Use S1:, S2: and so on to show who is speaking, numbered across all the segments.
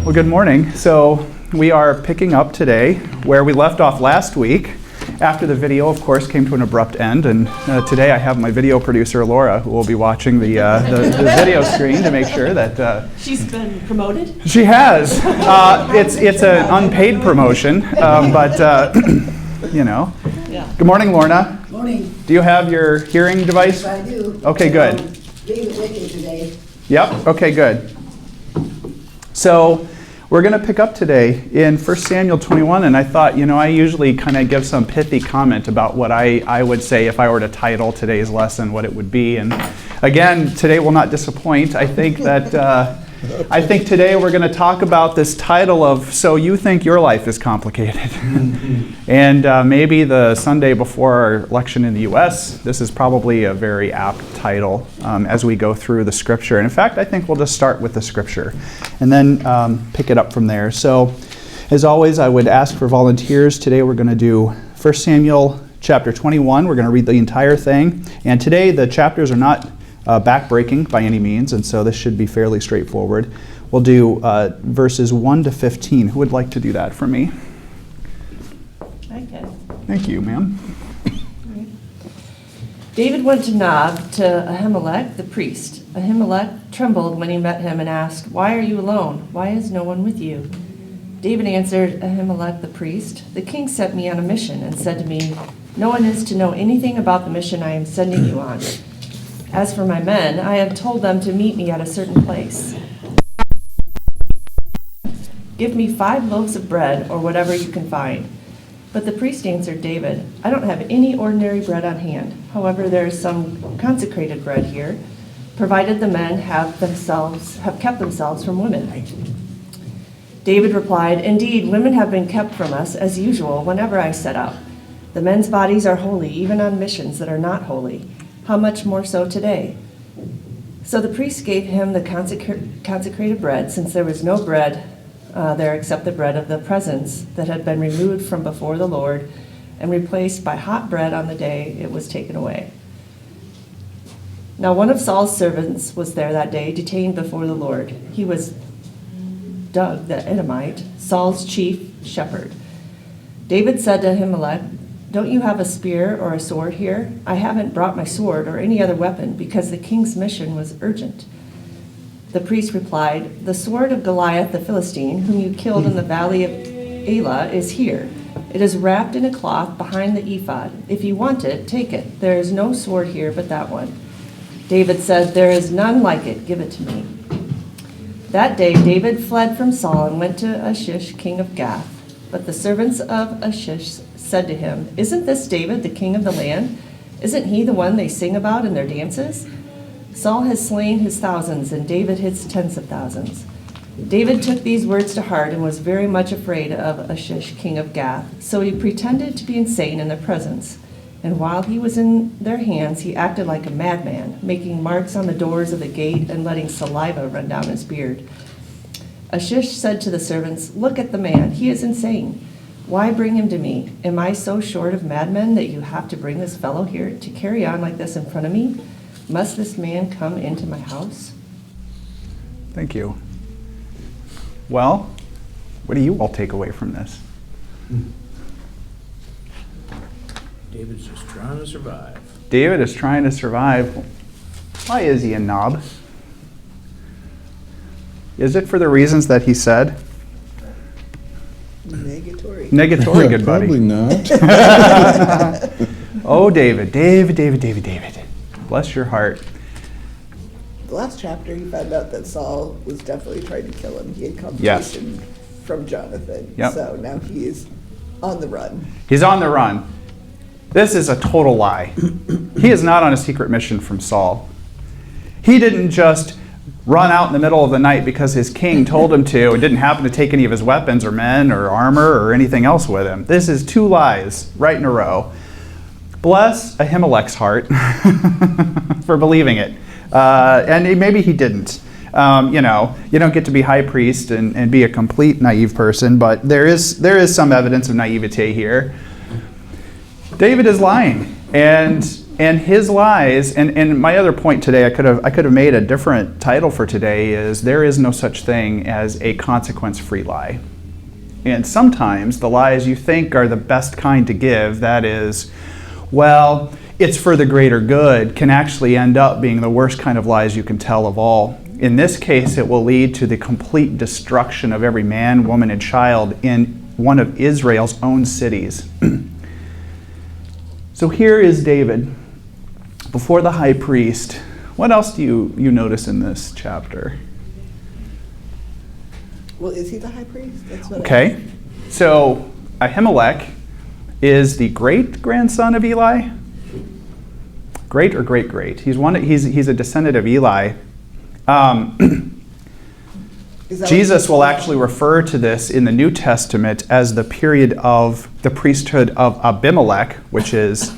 S1: Well, good morning. So we are picking up today where we left off last week. After the video, of course, came to an abrupt end, and today I have my video producer, Laura, who will be watching the video screen to make sure that...
S2: She's been promoted?
S1: She has. It's an unpaid promotion, but, you know.
S2: Yeah.
S1: Good morning, Lorna.
S3: Morning.
S1: Do you have your hearing device?
S3: Yes, I do.
S1: Okay, good.
S3: Being with you today.
S1: Yep, okay, good. So we're going to pick up today in 1 Samuel 21, and I thought, I usually kind of give some pithy comment about what I would say if I were to title today's lesson, what it would be. And again, today will not disappoint. I think that today we're going to talk about this title of "So You Think Your Life is Complicated." And maybe the Sunday before our election in the U.S., this is probably a very apt title as we go through the scripture. And in fact, I think we'll just start with the scripture and then pick it up from there. So as always, I would ask for volunteers. Today we're going to do 1 Samuel chapter 21. We're going to read the entire thing. And today the chapters are not backbreaking by any means, and so this should be fairly straightforward. We'll do verses 1 to 15. Who would like to do that for me?
S2: I can.
S1: Thank you, ma'am.
S2: David went to Nob to Ahimelech the priest. Ahimelech trembled when he met him and asked, "Why are you alone? Why is no one with you?" David answered Ahimelech the priest, "The king sent me on a mission and said to me, 'No one is to know anything about the mission I am sending you on. As for my men, I have told them to meet me at a certain place. Give me 5 loaves of bread or whatever you can find.' But the priest answered David, 'I don't have any ordinary bread on hand. However, there is some consecrated bread here, provided the men have kept themselves from women.' David replied, 'Indeed, women have been kept from us as usual whenever I set out. The men's bodies are holy even on missions that are not holy. How much more so today?' So the priest gave him the consecrated bread, since there was no bread there except the bread of the presence that had been removed from before the Lord and replaced by hot bread on the day it was taken away. Now one of Saul's servants was there that day, detained before the Lord. He was Doeg the Edomite, Saul's chief shepherd. David said to Ahimelech, 'Don't you have a spear or a sword here? I haven't brought my sword or any other weapon because the king's mission was urgent.' The priest replied, 'The sword of Goliath the Philistine, whom you killed in the valley of Elah, is here. It is wrapped in a cloth behind the ephod. If you want it, take it. There is no sword here but that one.' David said, 'There is none like it. Give it to me.' That day David fled from Saul and went to Achish, king of Gath. But the servants of Achish said to him, 'Isn't this David, the king of the land? Isn't he the one they sing about in their dances? Saul has slain his thousands, and David his tens of thousands.' David took these words to heart and was very much afraid of Achish, king of Gath. So he pretended to be insane in their presence. And while he was in their hands, he acted like a madman, making marks on the doors of the gate and letting saliva run down his beard. Achish said to the servants, 'Look at the man. He is insane. Why bring him to me? Am I so short of madmen that you have to bring this fellow here to carry on like this in front of me? Must this man come into my house?'"
S1: Thank you. Well, what do you all take away from this?
S4: David's just trying to survive.
S1: David is trying to survive. Why is he in Nob? Is it for the reasons that he said?
S3: Negatory.
S1: Negatory, good buddy.
S5: Probably not.
S1: Oh, David. Bless your heart.
S3: The last chapter, he found out that Saul was definitely trying to kill him. He had
S1: Yes.
S3: confirmation from Jonathan.
S1: Yep.
S3: So now he is on the run.
S1: He's on the run. This is a total lie. He is not on a secret mission from Saul. He didn't just run out in the middle of the night because his king told him to and didn't happen to take any of his weapons or men or armor or anything else with him. This is 2 lies right in a row. Bless Ahimelech's heart for believing it. And maybe he didn't. You don't get to be high priest and be a complete naive person, but there is some evidence of naivete here. David is lying, and And his lies, and my other point today, I could have made a different title for today, is there is no such thing as a consequence-free lie. And sometimes the lies you think are the best kind to give, that is, well, it's for the greater good, can actually end up being the worst kind of lies you can tell of all. In this case, it will lead to the complete destruction of every man, woman, and child in one of Israel's own cities. So here is David before the high priest. What else do you notice in this chapter?
S3: Well, is he the high priest? That's what
S1: Okay, so Ahimelech is the great-grandson of Eli? Great or great-great? He's a descendant of Eli.
S3: Is that
S1: Jesus
S3: what
S1: will actually refer to this in the New Testament as the period of the priesthood of Abimelech, which is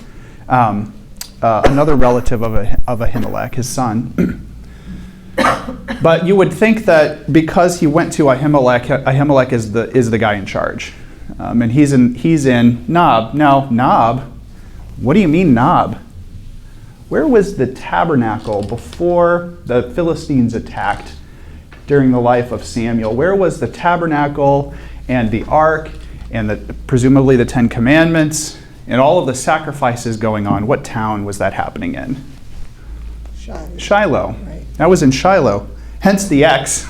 S1: another relative of Ahimelech, his son. But you would think that because he went to Ahimelech is the guy in charge, and he's in Nob. Now Nob, what do you mean Nob? Where was the tabernacle before the Philistines attacked during the life of Samuel? Where was the tabernacle and the ark and presumably the Ten Commandments and all of the sacrifices going on? What town was that happening in? Shiloh.
S3: Right.
S1: That was in Shiloh, hence the X.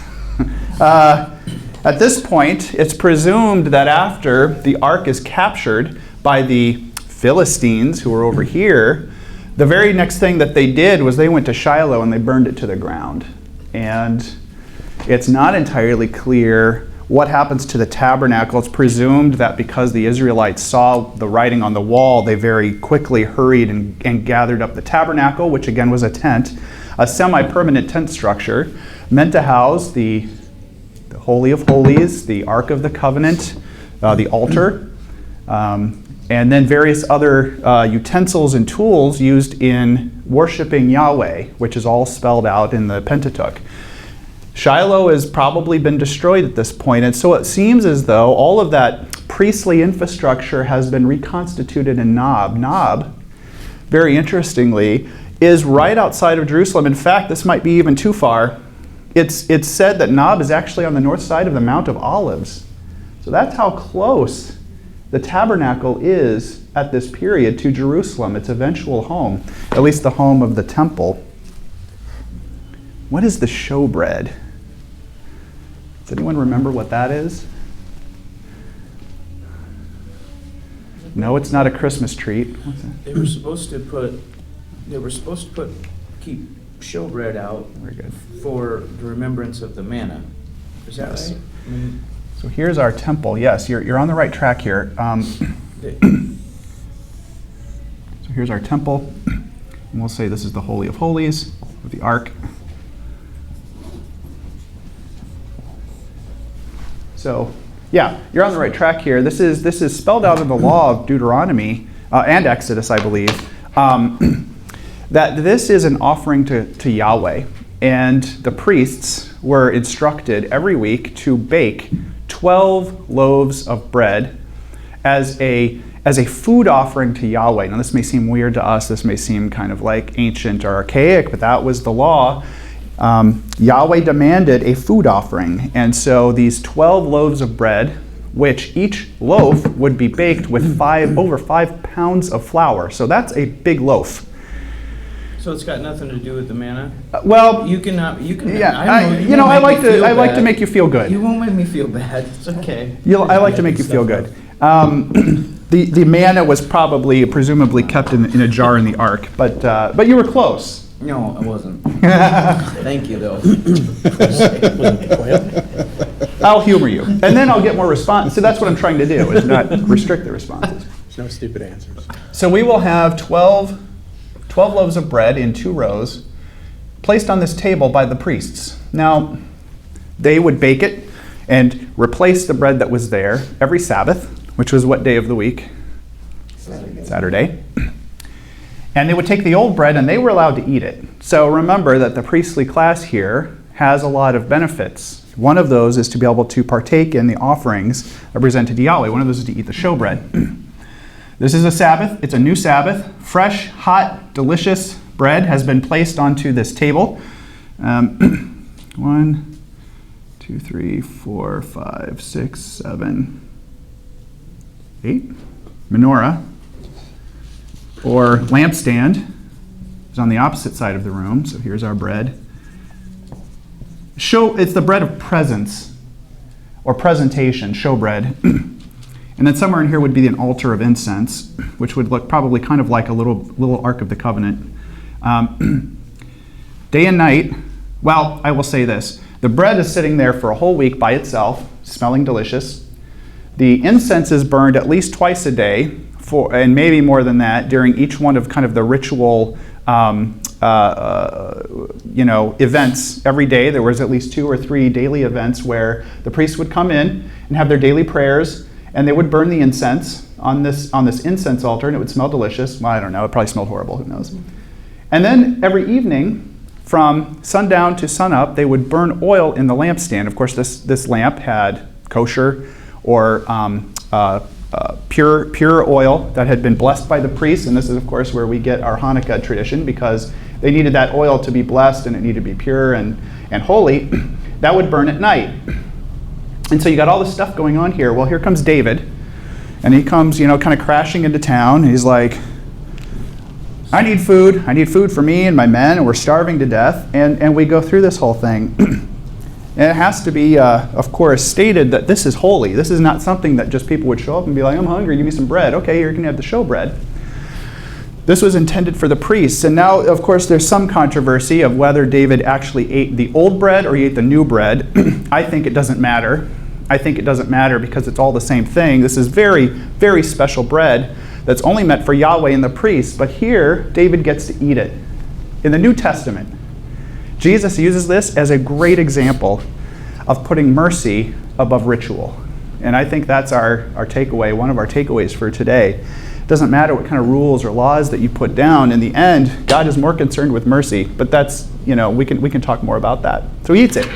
S1: At this point, it's presumed that after the ark is captured by the Philistines, who are over here, the very next thing that they did was they went to Shiloh and they burned it to the ground. And it's not entirely clear what happens to the tabernacle. It's presumed that because the Israelites saw the writing on the wall, they very quickly hurried and gathered up the tabernacle, which again was a tent, a semi-permanent tent structure, meant to house the Holy of Holies, the Ark of the Covenant, the altar, and then various other utensils and tools used in worshiping Yahweh, which is all spelled out in the Pentateuch. Shiloh has probably been destroyed at this point, and so it seems as though all of that priestly infrastructure has been reconstituted in Nob. Nob, very interestingly, is right outside of Jerusalem. In fact, this might be even too far. It's said that Nob is actually on the north side of the Mount of Olives. So that's how close the tabernacle is at this period to Jerusalem, its eventual home, at least the home of the temple. What is the showbread? Does anyone remember what that is? No, it's not a Christmas treat. What's that?
S4: They were supposed to keep showbread out
S1: Very good.
S4: for the remembrance of the manna. Is that
S1: Yes.
S4: right? I mean,
S1: So here's our temple. Yes, you're on the right track here.
S4: they-
S1: So here's our temple. And we'll say this is the Holy of Holies with the Ark. So, yeah, you're on the right track here. This is spelled out in the law of Deuteronomy and Exodus, I believe, that this is an offering to Yahweh. And the priests were instructed every week to bake 12 loaves of bread as a food offering to Yahweh. Now, this may seem weird to us. This may seem kind of like ancient or archaic, but that was the law. Yahweh demanded a food offering. And so these 12 loaves of bread, which each loaf would be baked with over 5 pounds of flour. So that's a big loaf.
S4: So it's got nothing to do with the manna?
S1: Well,
S4: You can.
S1: yeah,
S4: I know,
S1: you know, I
S4: won't
S1: like
S4: make me feel
S1: to
S4: bad.
S1: make you feel good.
S4: You won't make me feel bad. It's okay.
S1: I like to make you feel good. The manna was presumably kept in a jar in the ark, but you were close.
S4: No, I wasn't. Thank you, though.
S1: I'll humor you, and then I'll get more response. So that's what I'm trying to do, is not restrict the responses.
S5: There's no stupid answers.
S1: So we will have 12 loaves of bread in 2 rows placed on this table by the priests. Now, they would bake it and replace the bread that was there every Sabbath, which was what day of the week? Saturday. And they would take the old bread and they were allowed to eat it. So remember that the priestly class here has a lot of benefits. One of those is to be able to partake in the offerings that are presented to Yahweh. One of those is to eat the showbread. This is a Sabbath. It's a new Sabbath. Fresh, hot, delicious bread has been placed onto this table. 1, 2, 3, 4, 5, 6, 7, 8. Menorah, or lampstand, is on the opposite side of the room. So here's our bread. It's the bread of presence, or presentation, showbread. And then somewhere in here would be an altar of incense, which would look probably kind of like a little Ark of the Covenant. Day and night, well, I will say this. The bread is sitting there for a whole week by itself, smelling delicious. The incense is burned at least twice a day, and maybe more than that, during each one of kind of the ritual events. Every day there was at least 2 or 3 daily events where the priests would come in and have their daily prayers, and they would burn the incense on this incense altar, and it would smell delicious. Well, I don't know, it probably smelled horrible, who knows. And then every evening, from sundown to sunup, they would burn oil in the lampstand. Of course, this lamp had kosher or pure oil that had been blessed by the priests, and this is, of course, where we get our Hanukkah tradition, because they needed that oil to be blessed and it needed to be pure and holy. That would burn at night. And so you got all this stuff going on here. Well, here comes David, and he comes, kind of crashing into town. He's like, I need food. I need food for me and my men, and we're starving to death. And we go through this whole thing. And it has to be, of course, stated that this is holy. This is not something that just people would show up and be like, I'm hungry, give me some bread. Okay, here you can have the showbread. This was intended for the priests. And now, of course, there's some controversy of whether David actually ate the old bread or he ate the new bread. I think it doesn't matter. I think it doesn't matter because it's all the same thing. This is very, very special bread that's only meant for Yahweh and the priests. But here, David gets to eat it. In the New Testament, Jesus uses this as a great example of putting mercy above ritual. And I think that's our takeaway, one of our takeaways for today. It doesn't matter what kind of rules or laws that you put down. In the end, God is more concerned with mercy. But that's, we can talk more about that. So he eats it.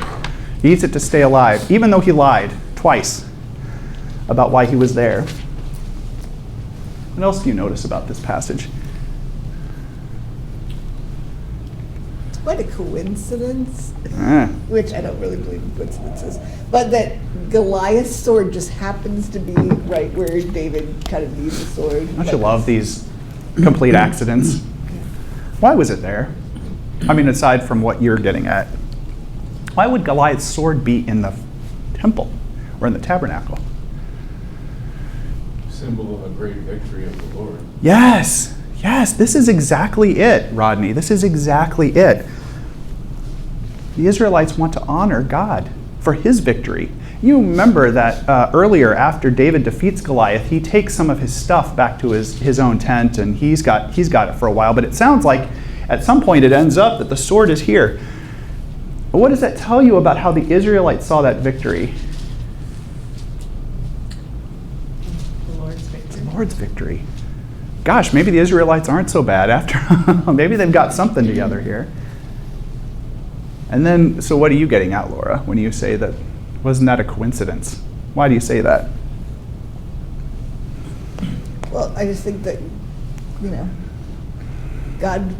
S1: He eats it to stay alive, even though he lied twice about why he was there. What else do you notice about this passage?
S3: It's quite a coincidence, which I don't really believe in coincidences, but that Goliath's sword just happens to be right where David kind of needs a sword.
S1: Don't you love these complete accidents? Why was it there? I mean, aside from what you're getting at. Why would Goliath's sword be in the temple or in the tabernacle?
S4: Symbol of a great victory of the Lord.
S1: Yes, this is exactly it, Rodney. This is exactly it. The Israelites want to honor God for his victory. You remember that earlier, after David defeats Goliath, he takes some of his stuff back to his own tent, and he's got it for a while. But it sounds like at some point it ends up that the sword is here. But what does that tell you about how the Israelites saw that victory?
S2: The Lord's victory.
S1: The Lord's victory. Gosh, maybe the Israelites aren't so bad after. Maybe they've got something together here. And then, so what are you getting at, Laura, when you say that? Wasn't that a coincidence? Why do you say that?
S3: Well, I just think that, God.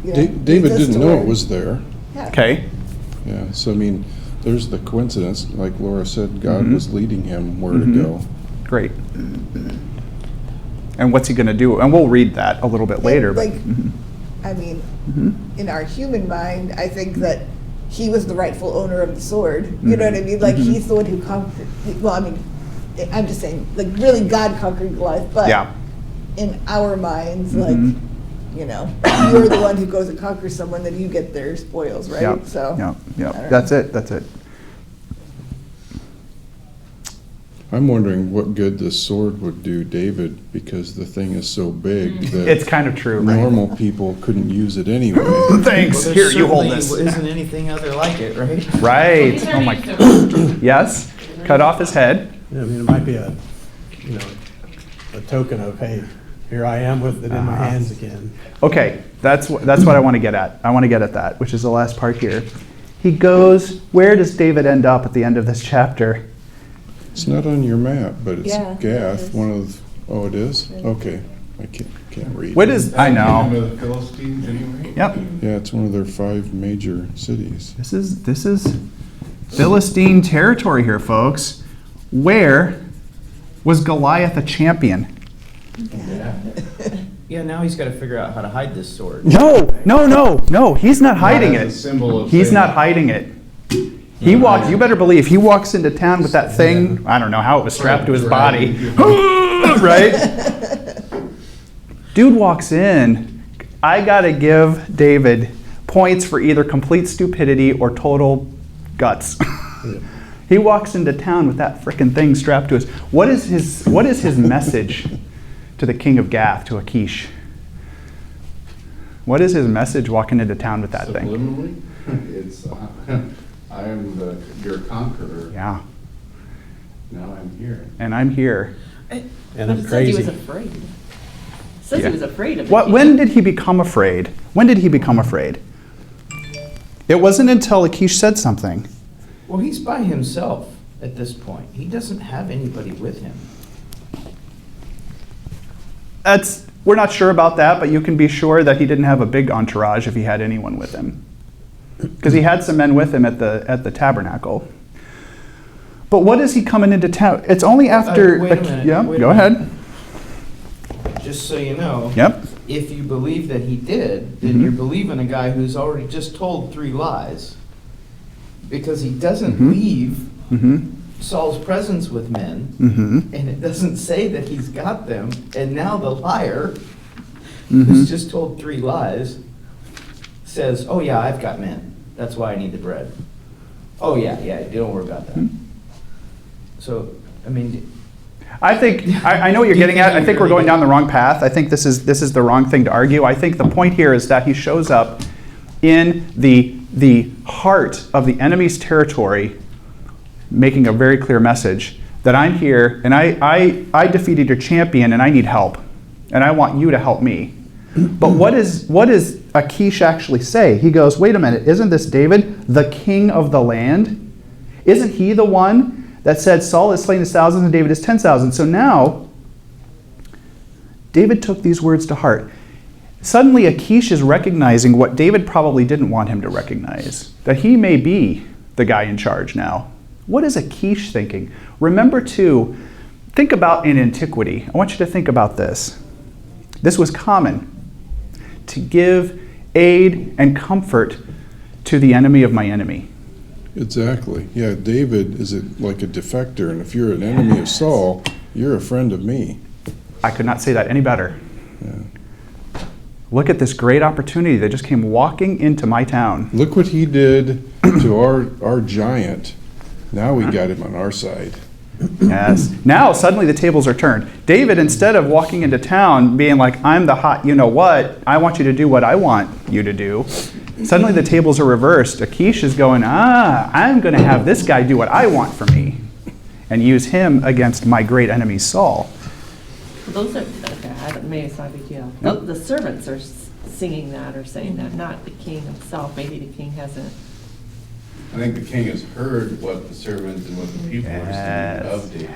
S5: David didn't know it was there.
S3: Yeah.
S1: Okay.
S5: Yeah, so there's the coincidence. Like Laura said, God was leading him where to go.
S1: Great. And what's he going to do? And we'll read that a little bit later.
S3: In our human mind, I think that he was the rightful owner of the sword. You know what I mean? Like, he's the one who conquered. Well, I'm just saying, like, really God conquered Goliath, but in our minds, you're the one who goes and conquers someone, then you get their spoils, right?
S1: Yep.
S3: So,
S1: That's it.
S5: I'm wondering what good this sword would do David, because the thing is so big that
S1: It's kind of true, right?
S5: normal people couldn't use it anyway.
S1: Thanks.
S4: Well,
S1: Here, you hold
S4: certainly
S1: this.
S4: Isn't anything other like it, right?
S1: Right. Oh my God. Yes. Cut off his head.
S6: Yeah, it might be a token of, hey, here I am with it in my hands again.
S1: Okay, that's what I want to get at. I want to get at that, which is the last part here. He goes, where does David end up at the end of this chapter?
S5: It's not on your map, but it's
S2: Yeah, it
S5: Gath,
S2: is.
S5: one of, oh, it is?
S2: Yeah.
S5: Okay, I can't read.
S1: What is, I know.
S7: Remember the Philistines anyway?
S1: Yep.
S5: Yeah, it's one of their 5 major cities.
S1: This is Philistine territory here, folks. Where was Goliath a champion?
S4: Yeah, now he's got to figure out how to hide this sword.
S1: No. He's not hiding
S7: That is a
S1: it.
S7: symbol of
S1: He's
S7: saying-
S1: not hiding it. He walks, you better believe, he walks into town with that thing, I don't know how it was strapped to his body. Right? Dude walks in. I gotta give David points for either complete stupidity or total guts. He walks into town with that frickin' thing strapped to his. What is his message to the king of Gath, to Achish? What is his message walking into town with that thing?
S7: Subliminally, it's, I am your conqueror.
S1: Yeah,
S7: Now I'm here.
S1: and I'm here.
S6: And
S2: But
S6: I'm
S2: it says he was
S6: crazy.
S2: afraid. It says
S1: Yeah.
S2: he was afraid of it.
S1: What? When did he become afraid? When did he become afraid? It wasn't until Achish said something.
S4: Well, he's by himself at this point. He doesn't have anybody with him.
S1: We're not sure about that, but you can be sure that he didn't have a big entourage if he had anyone with him. Because he had some men with him at the tabernacle. But what is he coming into town? It's only after.
S4: Wait a minute,
S1: Yeah,
S4: wait a
S1: go
S4: minute.
S1: ahead.
S4: Just so you know.
S1: Yep.
S4: If you believe that he did, then
S1: Mhm.
S4: you're believing a guy who's already just told 3 lies. Because he doesn't
S1: Mhm.
S4: leave
S1: Mm-hmm.
S4: Saul's presence with men,
S1: Mm-hmm.
S4: and it doesn't say that he's got them, and now the liar,
S1: Mhm.
S4: who's just told 3 lies, says, oh yeah, I've got men. That's why I need the bread. Oh yeah, don't worry about that.
S1: Mhm.
S4: So, I mean,
S1: I think I know what you're
S4: Do you
S1: getting at.
S4: think
S1: I think we're going down the wrong path. I think this is the wrong thing to argue. I think the point here is that he shows up in the heart of the enemy's territory, making a very clear message that I'm here and I defeated your champion and I need help and I want you to help me. But what does Achish actually say? He goes, wait a minute, isn't this David, the king of the land? Isn't he the one that said Saul has slain his thousands and David his 10,000? So now, David took these words to heart. Suddenly, Achish is recognizing what David probably didn't want him to recognize, that he may be the guy in charge now. What is Achish thinking? Remember, too, think about in antiquity. I want you to think about this. This was common, to give aid and comfort to the enemy of my enemy.
S5: Exactly. Yeah, David is like a defector, and if you're an enemy of Saul, you're a friend of me.
S1: I could not say that any better.
S5: Yeah.
S1: Look at this great opportunity that just came walking into my town.
S5: Look what he did to our giant. Now we got him on our side.
S1: Yes. Now suddenly the tables are turned. David, instead of walking into town being like, I'm the hot you know what, I want you to do what I want you to do, suddenly the tables are reversed. Achish is going, I'm going to have this guy do what I want for me and use him against my great enemy Saul.
S2: Those are, okay, maybe it's not a big deal.
S1: Yep.
S2: The servants are singing that or saying that, not the king himself. Maybe the king hasn't.
S7: I think the king has heard what the servants and what the people are saying of David.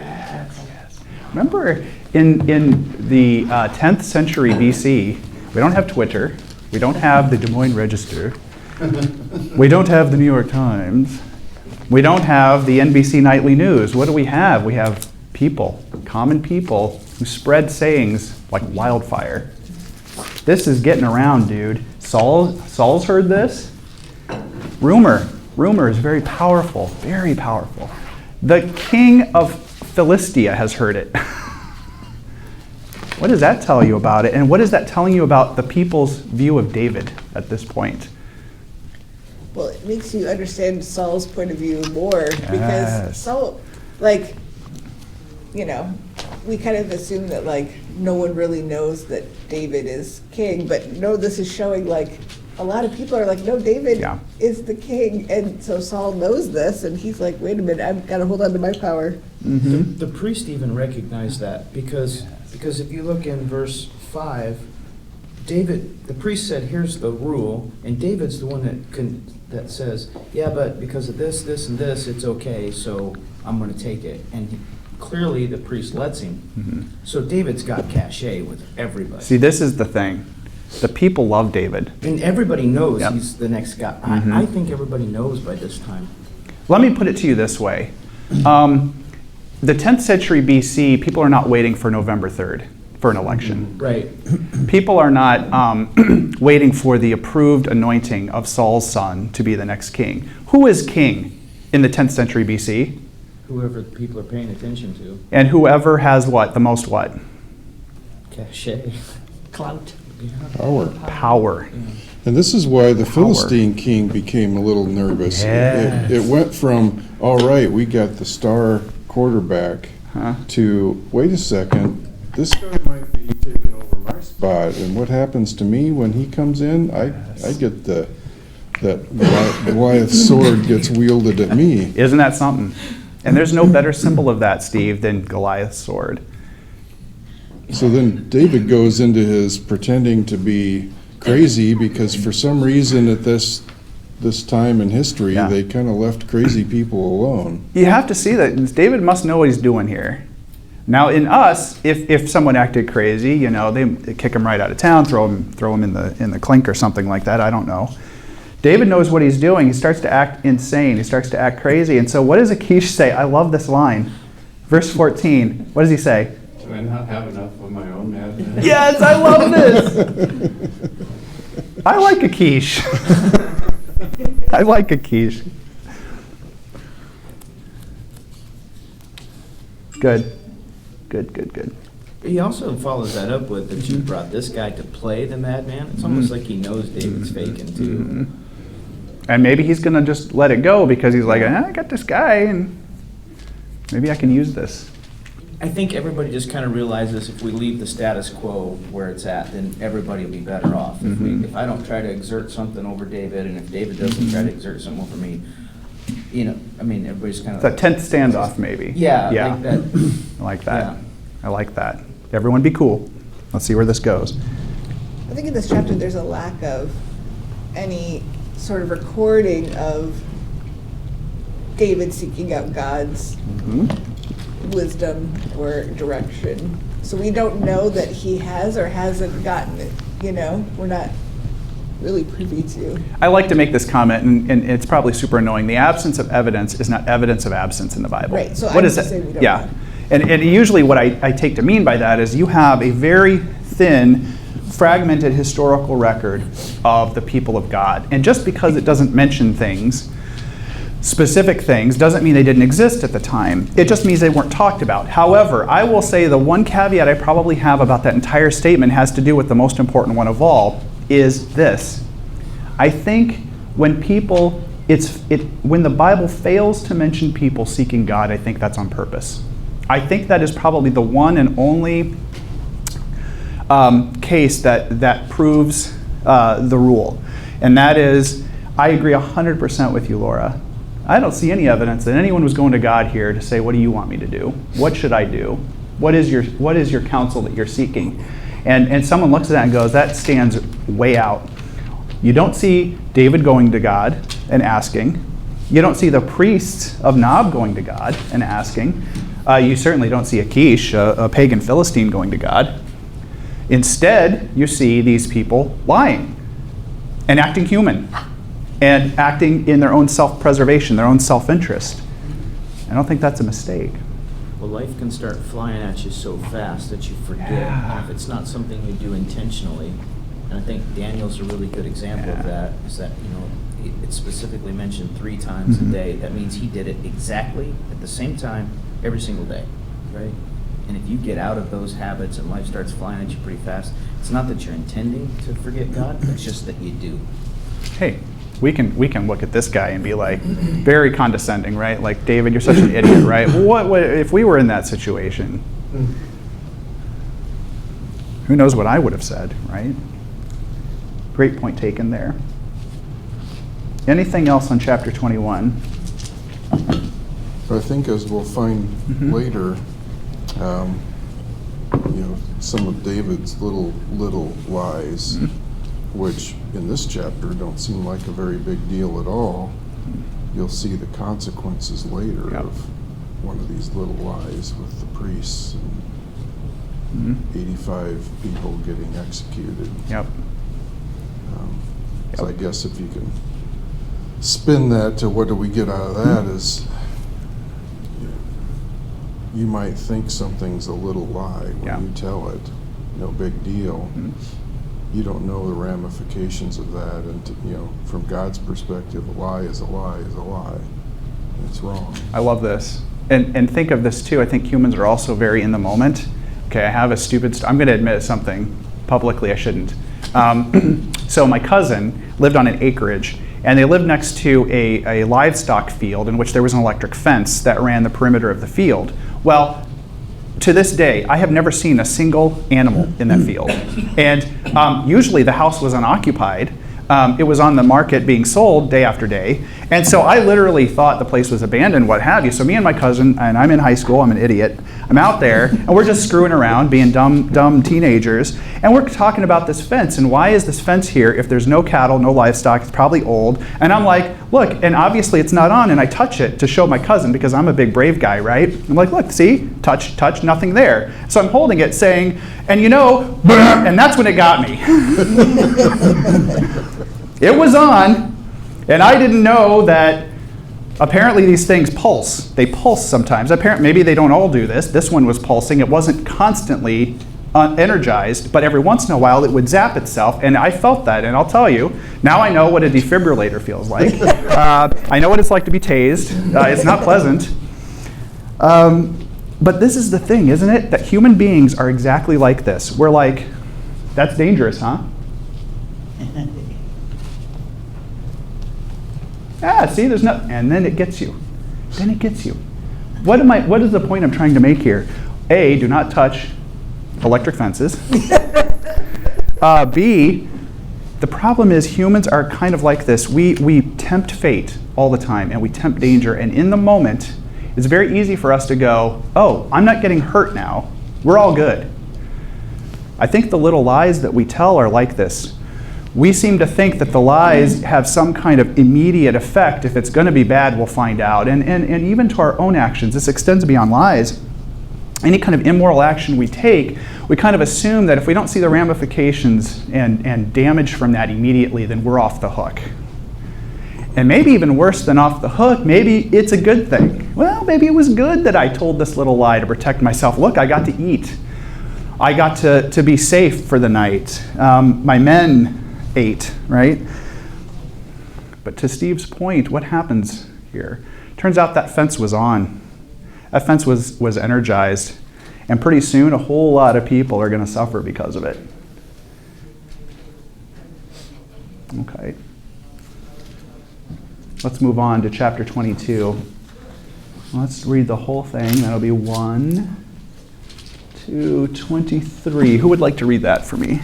S1: Remember in the 10th century BC, we don't have Twitter, we don't have the Des Moines Register, we don't have the New York Times, we don't have the NBC Nightly News. What do we have? We have people, common people, who spread sayings like wildfire. This is getting around, dude. Saul's heard this. Rumor is very powerful, very powerful. The king of Philistia has heard it. What does that tell you about it? And what is that telling you about the people's view of David at this point?
S3: Well, it makes you understand Saul's point of view more
S1: Yes.
S3: because Saul, like, you know, we kind of assume that like no one really knows that David is king, but no, this is showing like a lot of people are like, no, David
S1: Yeah.
S3: is the king, and so Saul knows this, and he's like, wait a minute, I've got to hold on to my power.
S4: the priest even recognized that because if you look in verse 5, David, the priest said, here's the rule, and David's the one that says, yeah, but because of this, this, and this, it's okay, so I'm gonna take it. And clearly, the priest lets him. So David's got cachet with everybody.
S1: See, this is the thing. The people love David.
S4: And everybody knows
S1: Yep.
S4: he's the next guy. I think everybody knows by this time.
S1: Let me put it to you this way. The 10th century BC, people are not waiting for November 3rd for an election.
S4: Right.
S1: People are not waiting for the approved anointing of Saul's son to be the next king. Who is king in the 10th century BC?
S4: Whoever the people are paying attention to.
S1: And whoever has what? The most what?
S4: Cachet.
S2: Clout.
S5: Power.
S1: Power.
S5: And this is why the Philistine king became a little nervous.
S1: Yes.
S5: It went from, all right, we got the star quarterback, to, wait a second, this guy might be taking over my spot. And what happens to me when he comes in? I get that Goliath sword gets wielded at me.
S1: Isn't that something? And there's no better symbol of that, Steve, than Goliath's sword.
S5: So then David goes into his pretending to be crazy because for some reason at this time in history,
S1: Yeah.
S5: they kind of left crazy people alone.
S1: You have to see that David must know what he's doing here. Now, in us, if someone acted crazy, you know, they kick him right out of town, throw him in the clink or something like that. I don't know. David knows what he's doing. He starts to act insane. He starts to act crazy. And so, what does Achish say? I love this line, verse 14. What does he say?
S7: Do I not have enough of my own madness?
S1: Yes, I love this. I like Achish. I like Achish. Good. Good.
S4: He also follows that up with that you brought this guy to play the madman. It's almost like he knows David's faking too.
S1: And maybe he's going to just let it go because he's like, I got this guy and maybe I can use this.
S4: I think everybody just kind of realizes if we leave the status quo where it's at, then everybody will be better off. If I don't try to exert something over David, and if David doesn't try to exert something over me, you know, I mean, everybody's kind of
S1: It's a 10th standoff maybe.
S4: Yeah, like that.
S1: I like that.
S4: Yeah.
S1: I like that. Everyone be cool. Let's see where this goes.
S3: I think in this chapter, there's a lack of any sort of recording of David seeking out God's wisdom or direction. So we don't know that he has or hasn't gotten it, you know? We're not really privy to.
S1: I like to make this comment, and it's probably super annoying. The absence of evidence is not evidence of absence in the Bible.
S3: Right, so
S1: what
S3: I
S1: is
S3: would
S1: it?
S3: say we don't
S1: Yeah.
S3: know.
S1: And usually what I take to mean by that is you have a very thin, fragmented historical record of the people of God. And just because it doesn't mention things, specific things, doesn't mean they didn't exist at the time. It just means they weren't talked about. However, I will say the one caveat I probably have about that entire statement has to do with the most important one of all, is this. I think when when the Bible fails to mention people seeking God, I think that's on purpose. I think that is probably the one and only case that proves the rule. And that is, I agree 100% with you, Laura. I don't see any evidence that anyone was going to God here to say, what do you want me to do? What should I do? What is your counsel that you're seeking? And someone looks at that and goes, that stands way out. You don't see David going to God and asking. You don't see the priests of Nob going to God and asking. You certainly don't see Achish, a pagan Philistine, going to God. Instead, you see these people lying and acting human and acting in their own self-preservation, their own self-interest. I don't think that's a mistake.
S4: Well, life can start flying at you so fast that you forget.
S1: Yeah.
S4: And if it's not something you do intentionally, and I think Daniel's a really good example of that, is that, you know, it's specifically mentioned 3 times a day. That means he did it exactly at the same time every single day, right? And if you get out of those habits and life starts flying at you pretty fast, it's not that you're intending to forget God, it's just that you do.
S1: Hey, we can look at this guy and be like, very condescending, right? Like, David, you're such an idiot, right? What if we were in that situation? Who knows what I would have said, right? Great point taken there. Anything else on chapter 21?
S5: But I think as we'll find later, some of David's little lies, which in this chapter don't seem like a very big deal at all. You'll see the consequences later
S1: Yep.
S5: of one of these little lies with the priests and 85 people getting executed.
S1: Yep.
S5: So I guess if you can spin that to what do we get out of that is you might think something's a little lie when
S1: Yeah.
S5: you tell it, no big deal. You don't know the ramifications of that, and from God's perspective, a lie is a lie is a lie. It's wrong.
S1: I love this. And think of this too. I think humans are also very in the moment. Okay, I have a stupid I'm going to admit something publicly I shouldn't. So my cousin lived on an acreage, and they lived next to a livestock field in which there was an electric fence that ran the perimeter of the field. Well, to this day, I have never seen a single animal in that field. And usually the house was unoccupied. It was on the market being sold day after day. And so I literally thought the place was abandoned, what have you. So me and my cousin, and I'm in high school, I'm an idiot, I'm out there, and we're just screwing around, being dumb teenagers. And we're talking about this fence, and why is this fence here if there's no cattle, no livestock, it's probably old. And I'm like, look, and obviously it's not on, and I touch it to show my cousin, because I'm a big brave guy, right? I'm like, look, see, touch, nothing there. So I'm holding it saying, and and that's when it got me. It was on, and I didn't know that apparently these things pulse. They pulse sometimes. Maybe they don't all do this. This one was pulsing. It wasn't constantly energized, but every once in a while it would zap itself, and I felt that, and I'll tell you, now I know what a defibrillator feels like. I know what it's like to be tased. It's not pleasant. But this is the thing, isn't it? That human beings are exactly like this. We're like, that's dangerous, huh? See, there's no, and then it gets you. Then it gets you. What is the point I'm trying to make here? A, do not touch electric fences. B, the problem is humans are kind of like this. We tempt fate all the time, and we tempt danger, and in the moment, it's very easy for us to go, oh, I'm not getting hurt now. We're all good. I think the little lies that we tell are like this. We seem to think that the lies have some kind of immediate effect. If it's going to be bad, we'll find out. And even to our own actions, this extends beyond lies. Any kind of immoral action we take, we kind of assume that if we don't see the ramifications and damage from that immediately, then we're off the hook. And maybe even worse than off the hook, maybe it's a good thing. Well, maybe it was good that I told this little lie to protect myself. Look, I got to eat. I got to be safe for the night. My men ate, right? But to Steve's point, what happens here? Turns out that fence was on. That fence was energized. And pretty soon, a whole lot of people are going to suffer because of it. Okay. Let's move on to chapter 22. Let's read the whole thing. That'll be 1 to 23. Who would like to read that for me?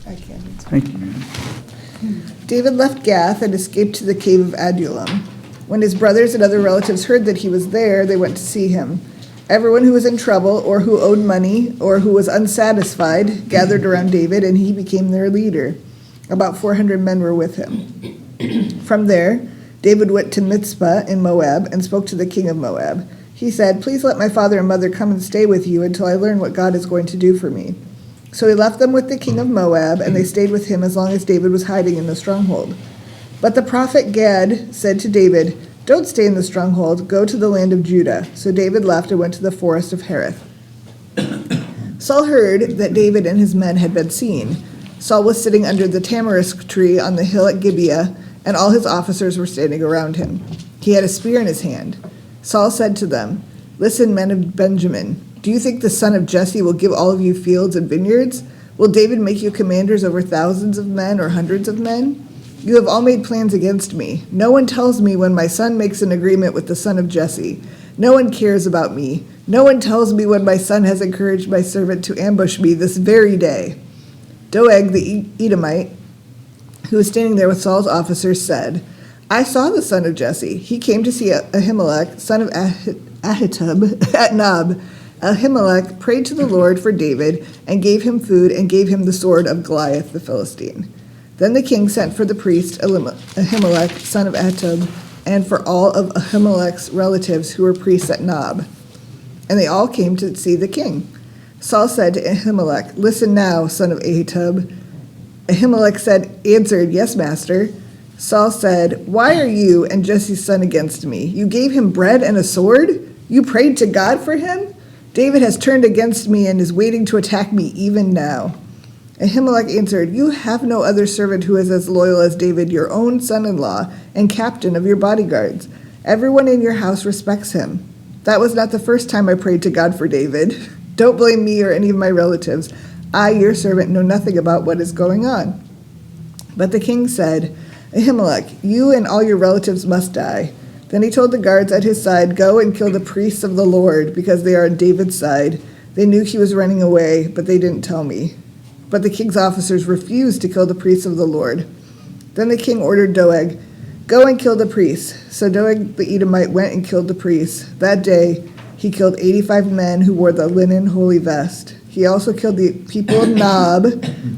S3: I can.
S1: Thank you.
S3: David left Gath and escaped to the cave of Adullam. When his brothers and other relatives heard that he was there, they went to see him. Everyone who was in trouble, or who owed money, or who was unsatisfied, gathered around David, and he became their leader. About 400 men were with him. From there, David went to Mizpah in Moab and spoke to the king of Moab. He said, "Please let my father and mother come and stay with you until I learn what God is going to do for me." So he left them with the king of Moab, and they stayed with him as long as David was hiding in the stronghold. But the prophet Gad said to David, "Don't stay in the stronghold, go to the land of Judah." So David left and went to the forest of Hereth. Saul heard that David and his men had been seen. Saul was sitting under the tamarisk tree on the hill at Gibeah, and all his officers were standing around him. He had a spear in his hand. Saul said to them, "Listen, men of Benjamin, do you think the son of Jesse will give all of you fields and vineyards? Will David make you commanders over thousands of men or hundreds of men? You have all made plans against me. No one tells me when my son makes an agreement with the son of Jesse. No one cares about me. No one tells me when my son has encouraged my servant to ambush me this very day." Doeg the Edomite, who was standing there with Saul's officers, said, "I saw the son of Jesse. He came to see Ahimelech, son of Ahitub, at Nob. Ahimelech prayed to the Lord for David and gave him food and gave him the sword of Goliath the Philistine. Then the king sent for the priest Ahimelech, son of Ahitub, and for all of Ahimelech's relatives who were priests at Nob. And they all came to see the king. Saul said to Ahimelech, "Listen now, son of Ahitub." Ahimelech answered, "Yes, master." Saul said, "Why are you and Jesse's son against me? You gave him bread and a sword? You prayed to God for him? David has turned against me and is waiting to attack me even now." Ahimelech answered, "You have no other servant who is as loyal as David, your own son-in-law and captain of your bodyguards. Everyone in your house respects him. That was not the first time I prayed to God for David. Don't blame me or any of my relatives. I, your servant, know nothing about what is going on." But the king said, "Ahimelech, you and all your relatives must die." Then he told the guards at his side, "Go and kill the priests of the Lord, because they are on David's side." They knew he was running away, but they didn't tell me. But the king's officers refused to kill the priests of the Lord. Then the king ordered Doeg, "Go and kill the priests." So Doeg the Edomite went and killed the priests. That day he killed 85 men who wore the linen holy vest. He also killed the people of Nob,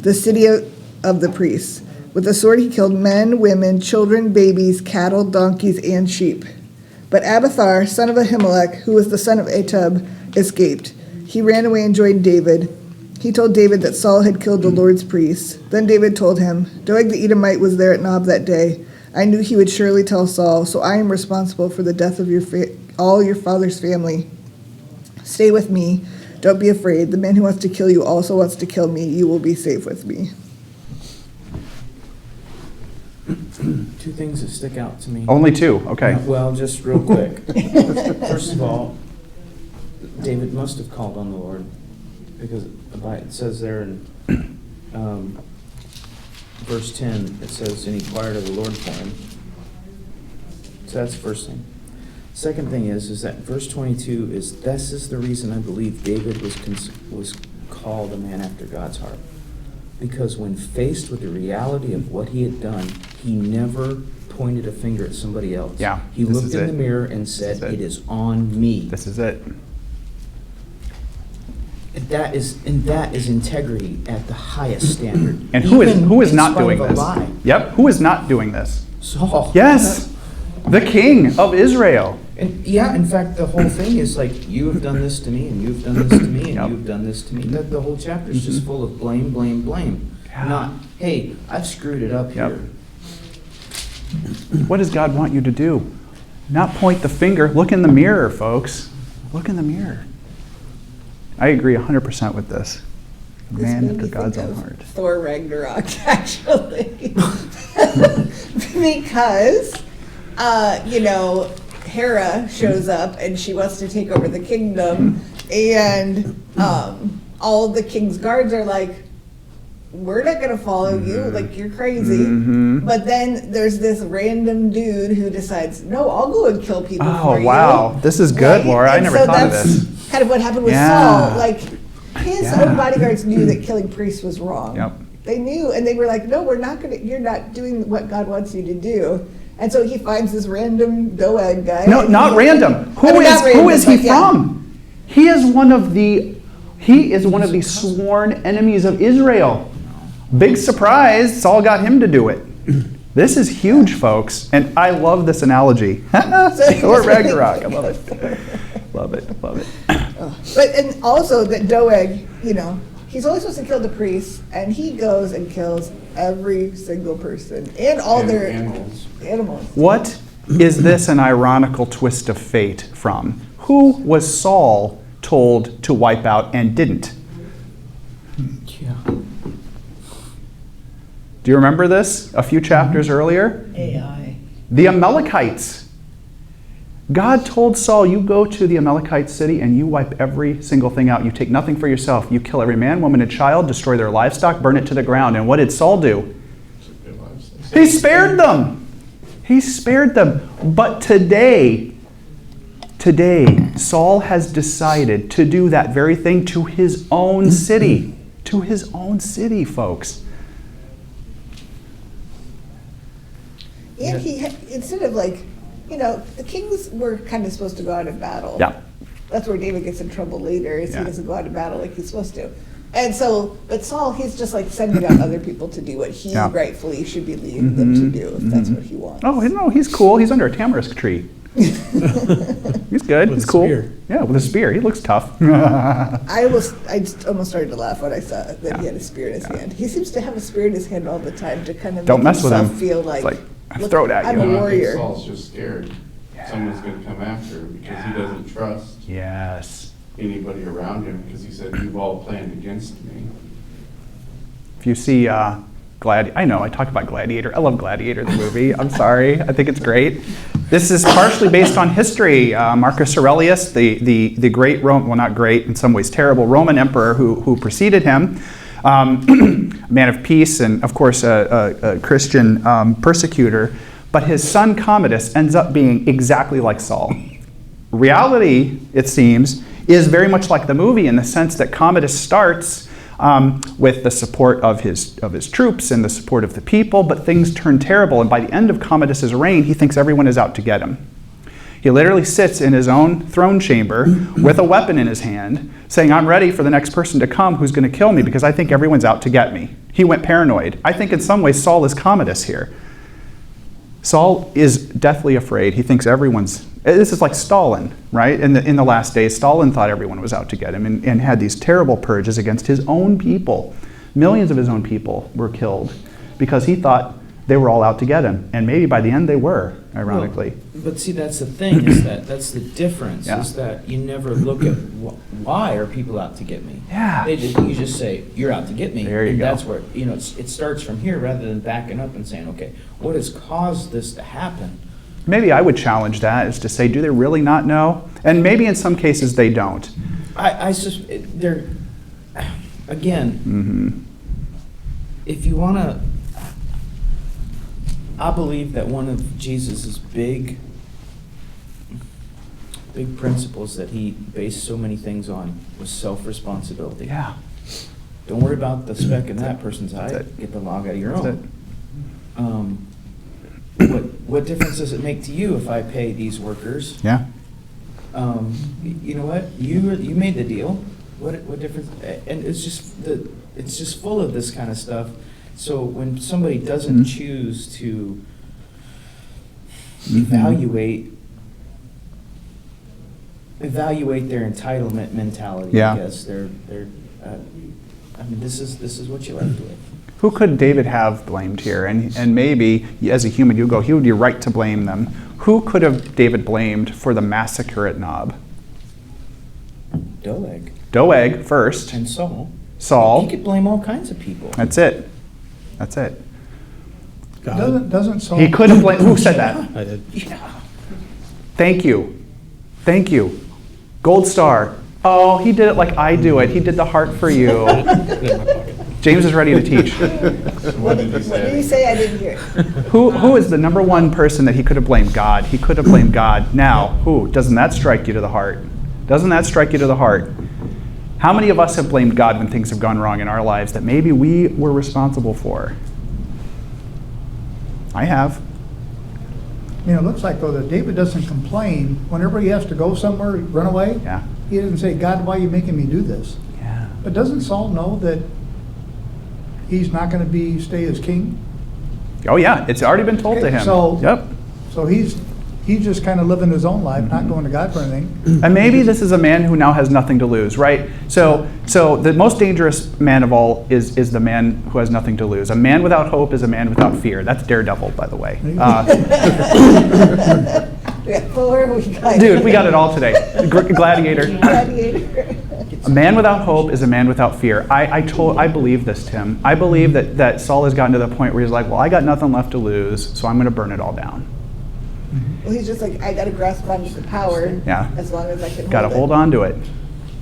S3: the city of the priests. With the sword he killed men, women, children, babies, cattle, donkeys, and sheep. But Abiathar, son of Ahimelech, who was the son of Ahitub, escaped. He ran away and joined David. He told David that Saul had killed the Lord's priests. Then David told him, "Doeg the Edomite was there at Nob that day. I knew he would surely tell Saul, so I am responsible for the death of all your father's family. Stay with me. Don't be afraid. The man who wants to kill you also wants to kill me. You will be safe with me."
S4: Two things that stick out to me.
S1: Only two, okay.
S4: Well, just real quick. First of all, David must have called on the Lord, because it says there in verse 10, it says, "And he inquired of the Lord for him." So that's the first thing. Second thing is that verse 22 this is the reason I believe David was called a man after God's heart. Because when faced with the reality of what he had done, he never pointed a finger at somebody else.
S1: Yeah,
S4: He
S1: this
S4: looked
S1: is
S4: in
S1: it.
S4: the mirror and said, "It is on me."
S1: This is it.
S4: And that is integrity at the highest standard.
S1: And who is
S4: Even in
S1: not
S4: spite
S1: doing
S4: of a
S1: this?
S4: lie.
S1: Yep, who is not doing this?
S4: Saul.
S1: Yes, the king of Israel.
S4: And yeah, in fact, the whole thing is like, you have done this to me, and you've done this to me, and
S1: Yep.
S4: you've done this to me. That the whole chapter is just full of blame, blame, blame.
S1: Yeah.
S4: Not, hey, I've screwed it up
S1: Yep.
S4: here.
S1: What does God want you to do? Not point the finger. Look in the mirror, folks. Look in the mirror. I agree 100% with this.
S3: This
S1: Man
S3: made
S1: after
S3: me
S1: God's
S3: think
S1: own
S3: of
S1: heart.
S3: Thor Ragnarok, actually. Because, Hera shows up and she wants to take over the kingdom, and all the king's guards are like, "We're not gonna follow you, like you're crazy."
S1: Mhm.
S3: But then there's this random dude who decides, "No, I'll go and kill people
S1: Oh,
S3: for you."
S1: wow. This is good,
S3: Right?
S1: Laura. I
S3: And
S1: never
S3: so
S1: thought of
S3: that's
S1: this.
S3: kind of what happened with
S1: Yeah.
S3: Saul. Like, his
S1: Yeah.
S3: own bodyguards knew that killing priests was wrong.
S1: Yep.
S3: They knew, and they were like, "No, we're not gonna. You're not doing what God wants you to do." And so he finds this random Doeg guy.
S1: No,
S3: and
S1: not
S3: he-
S1: random.
S3: I mean, not
S1: Who
S3: random,
S1: is he
S3: but yeah.
S1: from? He is one of the sworn enemies of Israel. Big surprise, Saul got him to do it. This is huge, folks, and I love this analogy. Thor Ragnarok, I love it. Love it, love it.
S3: But and also that Doeg, he's only supposed to kill the priests, and he goes and kills every single person and all
S7: And
S3: their
S7: animals.
S1: What is this an ironical twist of fate from? Who was Saul told to wipe out and didn't?
S4: Yeah.
S1: Do you remember this a few chapters earlier?
S3: AI.
S1: The Amalekites. God told Saul, you go to the Amalekite city and you wipe every single thing out. You take nothing for yourself. You kill every man, woman, and child, destroy their livestock, burn it to the ground. And what did Saul do? He spared them. He spared them. But today, Saul has decided to do that very thing to his own city. To his own city, folks.
S3: And he, instead of the kings were kind of supposed to go out in battle.
S1: Yeah.
S3: That's where David gets in trouble later, is
S1: Yeah.
S3: he doesn't go out to battle like he's supposed to. And so, but Saul, he's just like sending out other people to do what he
S1: Yeah.
S3: rightfully should be leading them to do, if that's what he wants.
S1: Oh, no, he's cool. He's under a tamarisk tree. He's good.
S6: With
S1: He's
S6: a
S1: cool.
S6: spear.
S1: Yeah, with a spear. He looks tough.
S3: I just almost started to laugh when I saw that
S1: Yeah.
S3: he had a spear in his hand. He seems to have a spear in his hand all the time to kind of
S1: Don't
S3: make
S1: mess with
S3: himself
S1: him.
S3: feel
S1: It's
S3: like,
S1: like,
S3: look,
S1: throw it at
S3: I'm
S1: you.
S3: a
S7: I think
S3: warrior.
S7: Saul's just scared. Someone's gonna come after him because he doesn't trust
S1: Yes.
S7: anybody around him, because he said, you've all planned against me.
S1: If you see I know, I talk about Gladiator. I love Gladiator, the movie. I'm sorry. I think it's great. This is partially based on history. Marcus Aurelius, the great Rome, well, not great, in some ways terrible Roman emperor who preceded him, a man of peace and, of course, a Christian persecutor. But his son Commodus ends up being exactly like Saul. Reality, it seems, is very much like the movie in the sense that Commodus starts with the support of his troops and the support of the people, but things turn terrible, and by the end of Commodus's reign, he thinks everyone is out to get him. He literally sits in his own throne chamber with a weapon in his hand, saying, I'm ready for the next person to come who's going to kill me because I think everyone's out to get me. He went paranoid. I think in some ways Saul is Commodus here. Saul is deathly afraid. He thinks this is like Stalin, right? In the last days, Stalin thought everyone was out to get him and had these terrible purges against his own people. Millions of his own people were killed because he thought they were all out to get him. And maybe by the end they were, ironically.
S4: Well, but see, that's the thing, is that's the difference,
S1: Yeah.
S4: is that you never look at why are people out to get me?
S1: Yeah.
S4: You just say, you're out to get me.
S1: There you
S4: and
S1: go.
S4: that's where, it starts from here rather than backing up and saying, okay, what has caused this to happen?
S1: Maybe I would challenge that, is to say, do they really not know? And maybe in some cases they don't.
S4: They're, again, if you want to, I believe that one of Jesus's big principles that he based so many things on was self-responsibility.
S1: Yeah.
S4: Don't worry about the speck in that person's eye.
S1: That's it.
S4: Get the log out of your
S1: That's
S4: own. What difference does it make to you if I pay these workers?
S1: Yeah.
S4: You know what? You made the deal. What difference? And it's just full of this kind of stuff. So when somebody doesn't choose to evaluate their entitlement mentality,
S1: Yeah.
S4: I guess this is what you're left with.
S1: Who could David have blamed here? And maybe, as a human, you go, he would be right to blame them. Who could have David blamed for the massacre at Nob? Doeg first.
S4: And Saul.
S1: Saul.
S4: He could blame all kinds of people.
S1: That's it.
S6: God.
S8: Doesn't Saul?
S1: He couldn't blame. Who said that?
S6: I did.
S4: Yeah.
S1: Thank you. Gold star. Oh, he did it like I do it. He did the heart for you. James is ready to teach.
S7: What did you
S3: What did you
S7: say?
S3: say? I didn't hear.
S1: Who is the number one person that he could have blamed? God. He could have blamed God. Now, who? Doesn't that strike you to the heart? How many of us have blamed God when things have gone wrong in our lives that maybe we were responsible for? I have.
S8: It looks like though that David doesn't complain whenever he has to go somewhere, run away.
S1: Yeah.
S8: He doesn't say, God, why are you making me do this?
S1: Yeah.
S8: But doesn't Saul know that he's not going to stay as king?
S1: Oh yeah, it's already been told to him.
S8: So-
S1: Yep.
S8: So he's just kind of living his own life, not going to God for anything.
S1: And maybe this is a man who now has nothing to lose, right? So the most dangerous man of all is the man who has nothing to lose. A man without hope is a man without fear. That's Daredevil, by the way.
S3: We got Thor, we got.
S1: Dude, we got it all today. Gladiator.
S3: Gladiator.
S1: A man without hope is a man without fear. I believe this, Tim. I believe that Saul has gotten to the point where he's like, well, I got nothing left to lose, so I'm going to burn it all down.
S3: Well, he's just like, I got to grasp onto the power.
S1: Yeah.
S3: As long as I can.
S1: Got to hold on to it.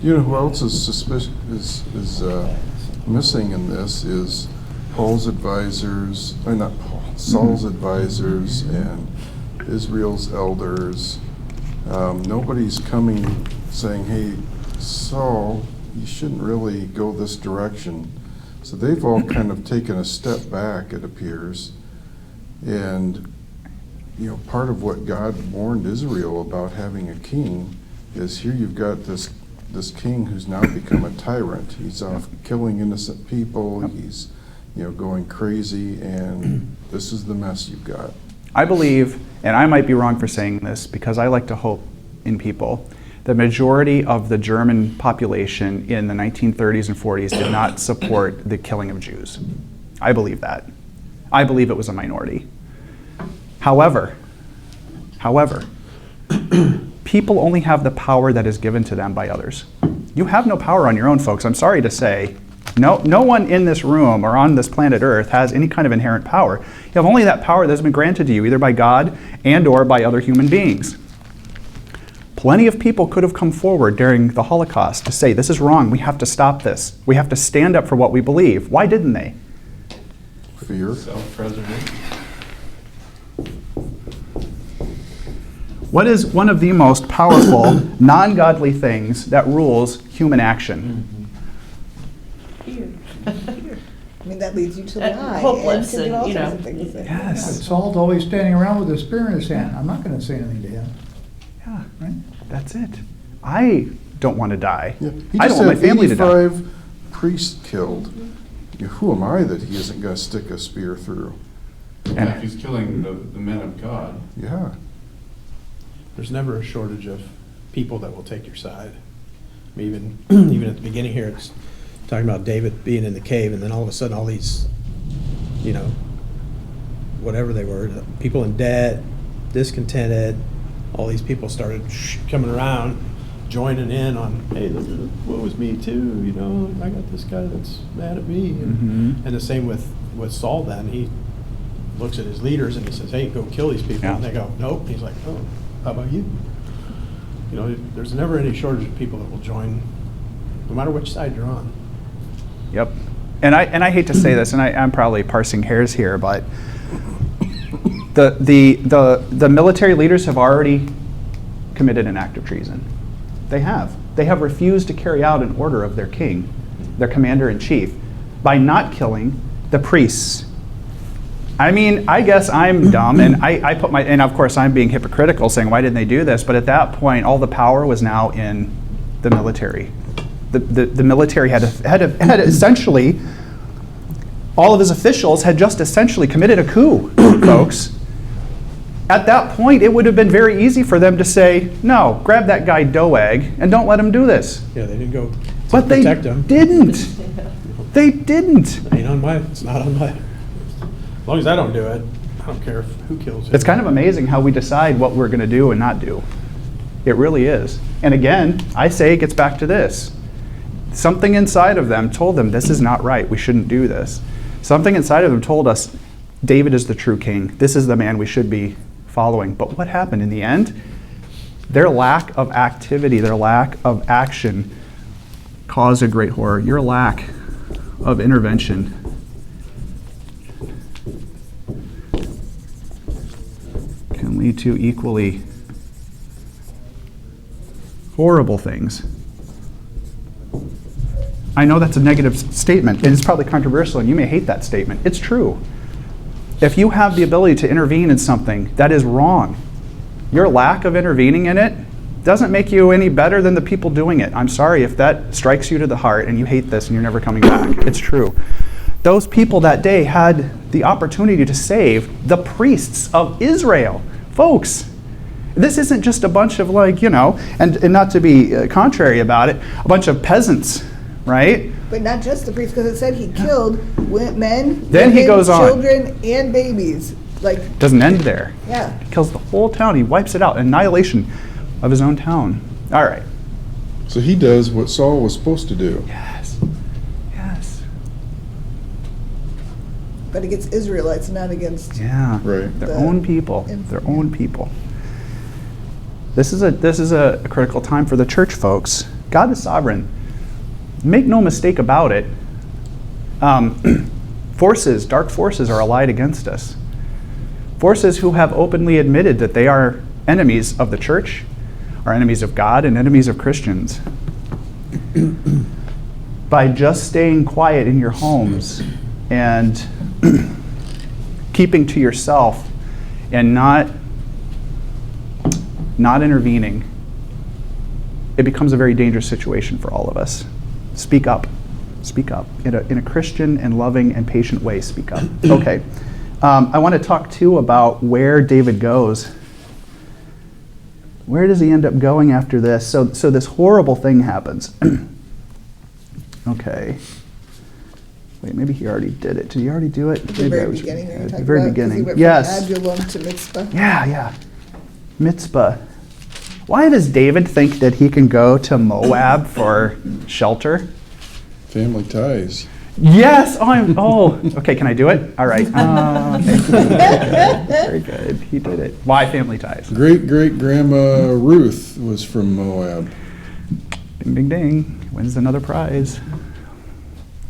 S5: You know who else is missing in this is Paul's advisors, not Paul, Saul's advisors and Israel's elders. Nobody's coming saying, hey, Saul, you shouldn't really go this direction. So they've all kind of taken a step back, it appears. And, part of what God warned Israel about having a king is here you've got this king who's now become a tyrant. He's off killing innocent people. He's, going crazy, and this is the mess you've got.
S1: I believe, and I might be wrong for saying this because I like to hope in people, the majority of the German population in the 1930s and 40s did not support the killing of Jews. I believe that. I believe it was a minority. However, people only have the power that is given to them by others. You have no power on your own, folks. I'm sorry to say. No one in this room or on this planet Earth has any kind of inherent power. You have only that power that has been granted to you, either by God and or by other human beings. Plenty of people could have come forward during the Holocaust to say, this is wrong, we have to stop this. We have to stand up for what we believe. Why didn't they?
S5: Fear.
S7: Self-preservation.
S1: What is one of the most powerful, non-godly things that rules human action?
S2: Fear.
S3: I mean, that leads you to lie.
S2: Hopeless
S3: and to do all
S2: and,
S3: sorts of things.
S1: Yes.
S8: Saul's always standing around with a spear in his hand. I'm not going to say anything to him.
S1: Yeah,
S8: Right?
S1: that's it. I don't want to die.
S5: Yeah. He
S1: I
S5: just
S1: don't want my
S5: had
S1: family to die.
S5: 85 priests killed. Who am I that he isn't going to stick a spear through?
S7: And if he's killing the men of God,
S5: Yeah.
S6: There's never a shortage of people that will take your side. I mean, even at the beginning here, it's talking about David being in the cave, and then all of a sudden all these, whatever they were, people in debt, discontented, all these people started coming around, joining in on, hey, look, what was me too, I got this guy that's mad at me. And the same with Saul then. He looks at his leaders and he says, hey, go kill these people.
S1: Yeah.
S6: And they go, nope. He's like, oh, how about you? There's never any shortage of people that will join, no matter which side you're on.
S1: Yep. And I hate to say this, and I'm probably parsing hairs here, but the military leaders have already committed an act of treason. They have. They have refused to carry out an order of their king, their commander-in-chief, by not killing the priests. I mean, I guess I'm dumb, and and of course I'm being hypocritical saying, why didn't they do this? But at that point, all the power was now in the military. The military had essentially, all of his officials had just essentially committed a coup, folks. At that point, it would have been very easy for them to say, no, grab that guy Doeg and don't let him do this.
S6: Yeah, they didn't go to
S1: But they
S6: protect him.
S1: didn't. They didn't.
S6: It's not on my, as long as I don't do it, I don't care who kills him.
S1: It's kind of amazing how we decide what we're going to do and not do. It really is. And again, I say it gets back to this. Something inside of them told them this is not right. We shouldn't do this. Something inside of them told us David is the true king. This is the man we should be following. But what happened in the end? Their lack of activity, their lack of action caused a great horror. Your lack of intervention can lead to equally horrible things. I know that's a negative statement, and it's probably controversial, and you may hate that statement. It's true. If you have the ability to intervene in something that is wrong, your lack of intervening in it doesn't make you any better than the people doing it. I'm sorry if that strikes you to the heart and you hate this and you're never coming back. It's true. Those people that day had the opportunity to save the priests of Israel. Folks, this isn't just a bunch of and not to be contrary about it, a bunch of peasants, right?
S3: But not just the priests, because it said he killed men,
S1: Then he
S3: women,
S1: goes on.
S3: children, and babies.
S1: Doesn't end there.
S3: Yeah.
S1: He kills the whole town. He wipes it out. Annihilation of his own town. All right.
S5: So he does what Saul was supposed to do.
S1: Yes. Yes.
S3: But against Israelites, not against.
S1: Yeah.
S5: Right.
S1: Their
S3: The
S1: own people. Their own people. This is a critical time for the church, folks. God is sovereign. Make no mistake about it. Dark forces are allied against us. Forces who have openly admitted that they are enemies of the church, are enemies of God, and enemies of Christians. By just staying quiet in your homes and keeping to yourself and not intervening, it becomes a very dangerous situation for all of us. Speak up. Speak up. In a Christian and loving and patient way, speak up. Okay. I want to talk, too, about where David goes. Where does he end up going after this? So this horrible thing happens. Okay. Wait, maybe he already did it. Did he already do it?
S3: At the very beginning,
S1: at the very beginning.
S3: He went
S1: Yes.
S3: from Adullam to Mitzvah.
S1: Yeah. Mitzvah. Why does David think that he can go to Moab for shelter?
S5: Family ties.
S1: Yes. Okay. Can I do it? All right. Okay. Very good. He did it. Why family ties?
S5: Great-great-grandma Ruth was from Moab.
S1: Ding, ding, ding. Wins another prize.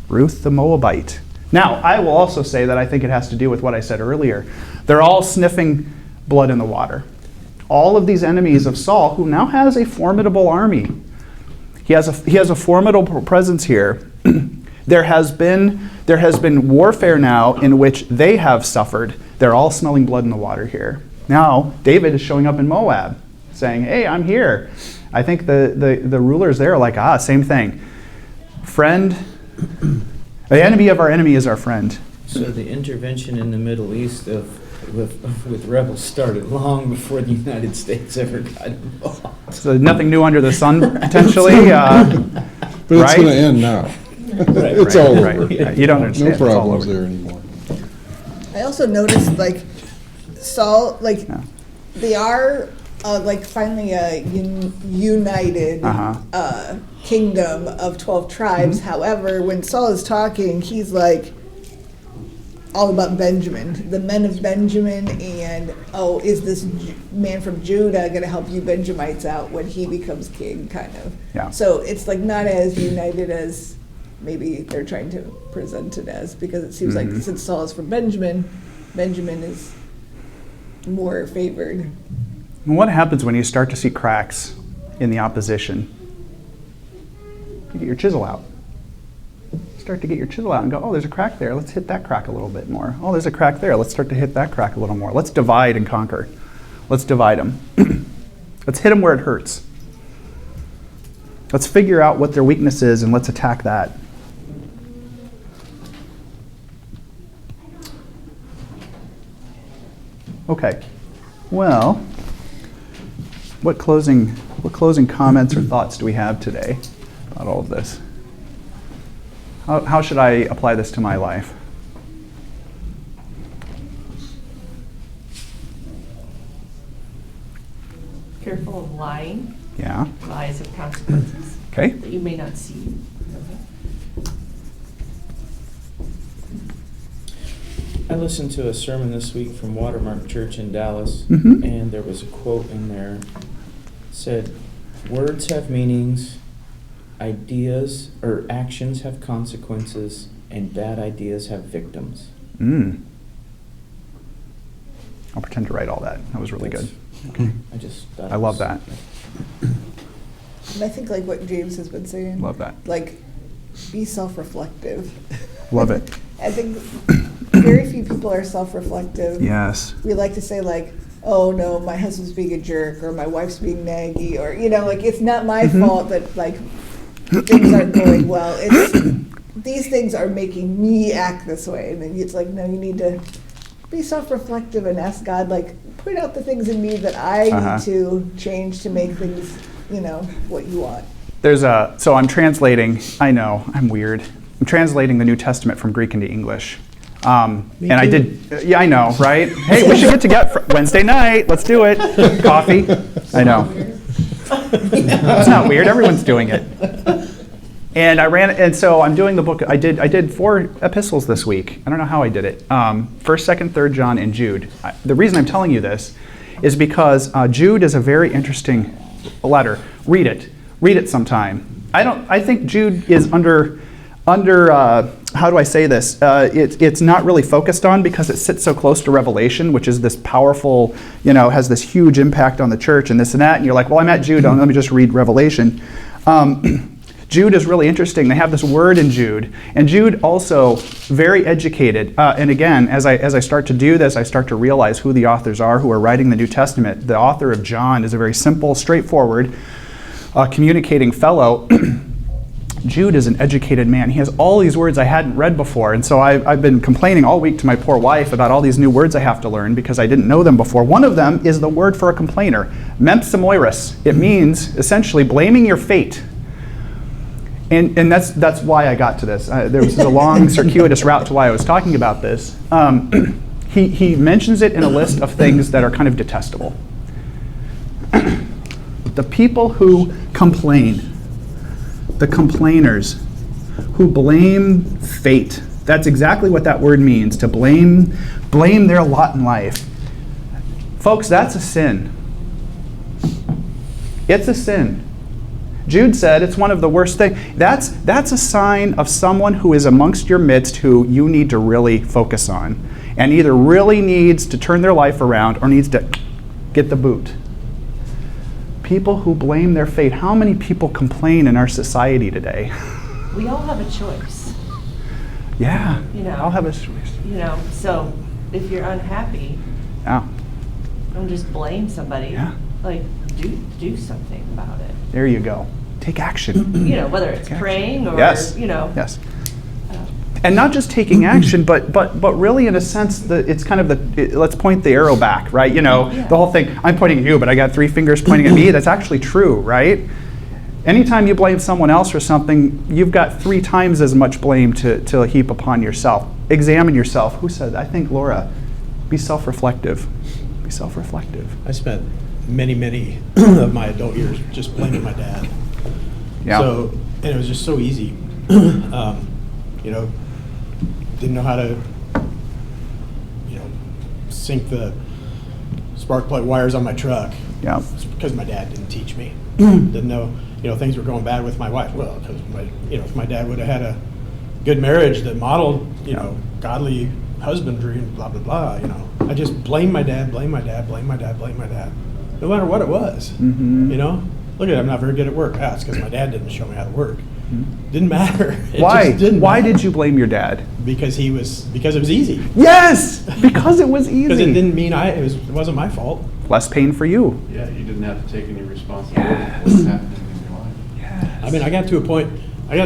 S1: Ruth the Moabite. Now, I will also say that I think it has to do with what I said earlier. They're all sniffing blood in the water. All of these enemies of Saul, who now has a formidable army. He has a formidable presence here. There has been warfare now in which they have suffered. They're all smelling blood in the water here. Now, David is showing up in Moab, saying, hey, I'm here. I think the rulers there are like, same thing. Friend, the enemy of our enemy is our friend.
S4: So the intervention in the Middle East with rebels started long before the United States ever got involved.
S1: So nothing new under the sun, potentially.
S5: But it's going to end now.
S4: Right,
S5: It's all over.
S1: Right. You don't understand.
S5: No
S1: It's all
S5: problems
S1: over.
S5: there anymore.
S3: I also noticed, Saul,
S1: Yeah.
S3: they are, finally a united kingdom of 12 tribes.
S1: Mm-hmm.
S3: However, when Saul is talking, he's all about Benjamin, the men of Benjamin, and, is this man from Judah going to help you Benjamites out when he becomes king, kind of.
S1: Yeah.
S3: So it's not as united as maybe they're trying to present it as, because it seems like since Saul is from Benjamin, Benjamin is more favored.
S1: And what happens when you start to see cracks in the opposition? You get your chisel out. Start to get your chisel out and go, there's a crack there. Let's hit that crack a little bit more. Oh, there's a crack there. Let's start to hit that crack a little more. Let's divide and conquer. Let's divide them. Let's hit them where it hurts. Let's figure out what their weakness is and let's attack that. Okay. Well, what closing comments or thoughts do we have today about all of this? How should I apply this to my life?
S2: Careful of lying.
S1: Yeah.
S2: Lies have consequences
S1: Okay.
S2: that you may not see.
S4: I listened to a sermon this week from Watermark Church in Dallas,
S1: Mhm.
S4: and there was a quote in there. It said, words have meanings, ideas or actions have consequences, and bad ideas have victims.
S1: I'll pretend to write all that. That was really good.
S4: I just thought
S1: I love that.
S3: And I think what James has been saying.
S1: Love that.
S3: Be self-reflective.
S1: Love it.
S3: I think very few people are self-reflective.
S1: Yes.
S3: We like to say oh no, my husband's being a jerk, or my wife's being naggy, or it's not my fault that things aren't going well. It's these things are making me act this way, and then it's no, you need to be self-reflective and ask God, point out the things in me that I need to change to make things, what you want.
S1: So I'm translating. I know I'm weird. I'm translating the New Testament from Greek into English. And I did, I know, right? Hey, we should get together Wednesday night. Let's do it. Coffee. I know. It's not weird. Everyone's doing it. And so I'm doing the book. I did 4 epistles this week. I don't know how I did it. 1st, 2nd, 3rd John, and Jude. The reason I'm telling you this is because Jude is a very interesting letter. Read it. Read it sometime. I think Jude is under how do I say this? It's not really focused on because it sits so close to Revelation, which is this powerful, has this huge impact on the church and this and that. And you're like, well, I'm at Jude. Let me just read Revelation. Jude is really interesting. They have this word in Jude. And Jude also very educated. And again, as I start to do this, I start to realize who the authors are who are writing the New Testament. The author of John is a very simple, straightforward, communicating fellow, Jude is an educated man. He has all these words I hadn't read before, and so I've been complaining all week to my poor wife about all these new words I have to learn because I didn't know them before. One of them is the word for a complainer, mempsamoiros. It means essentially blaming your fate. And that's why I got to this. There was a long circuitous route to why I was talking about this. He mentions it in a list of things that are kind of detestable. The people who complain, the complainers, who blame fate. That's exactly what that word means, to blame their lot in life. Folks, that's a sin. It's a sin. Jude said it's one of the worst things. That's a sign of someone who is amongst your midst who you need to really focus on and either really needs to turn their life around or needs to get the boot. People who blame their fate. How many people complain in our society today?
S2: We all have a choice.
S1: Yeah,
S2: You know.
S1: I'll have a choice.
S2: So if you're unhappy,
S1: Yeah,
S2: don't just blame somebody.
S1: Yeah.
S2: Like, do something about it.
S1: there you go. Take action.
S2: Whether it's
S1: Okay.
S2: praying or,
S1: Yes. Yes.
S2: uh,
S1: And not just taking action, but really in a sense, it's kind of let's point the arrow back, right?
S2: Yeah.
S1: The whole thing, I'm pointing at you, but I got 3 fingers pointing at me. That's actually true, right? Anytime you blame someone else for something, you've got 3 times as much blame to heap upon yourself. Examine yourself. Who said that? I think Laura. Be self-reflective. Be self-reflective.
S6: I spent many of my adult years just blaming my dad.
S1: Yeah.
S6: And it was just so easy. Didn't know how to, sync the spark plug wires on my truck.
S1: Yeah.
S6: It's because my dad didn't teach me. Didn't know, things were going bad with my wife. Well, because if my dad would have had a good marriage that modeled, godly husbandry and blah, blah, blah, I just blame my dad. No matter what it was, Look at it, I'm not very good at work. It's because my dad didn't show me how to work. Didn't matter.
S1: Why? Why
S6: matter.
S1: did you blame your dad?
S6: Because it was easy.
S1: Yes! Because it was easy.
S6: Because it didn't mean it wasn't my fault.
S1: Less pain for you.
S7: Yeah, you didn't have to take any responsibility for what's happening in your life.
S1: Yes.
S6: I mean, I got to a point, I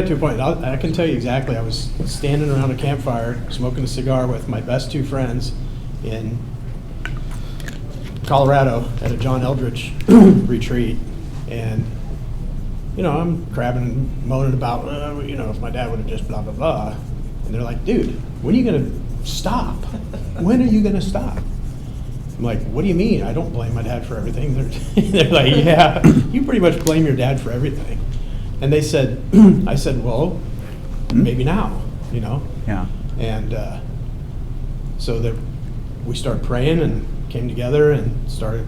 S6: can tell you exactly, I was standing around a campfire, smoking a cigar with my best 2 friends in Colorado at a John Eldridge retreat. And, I'm crabbing and moaning about, if my dad would have just blah, blah, blah. And they're like, dude, when are you going to stop? When are you going to stop? I'm like, what do you mean? I don't blame my dad for everything. They're like, yeah, you pretty much blame your dad for everything. And they said, I said, well, maybe now,
S1: Yeah.
S6: And so that we started praying and came together and started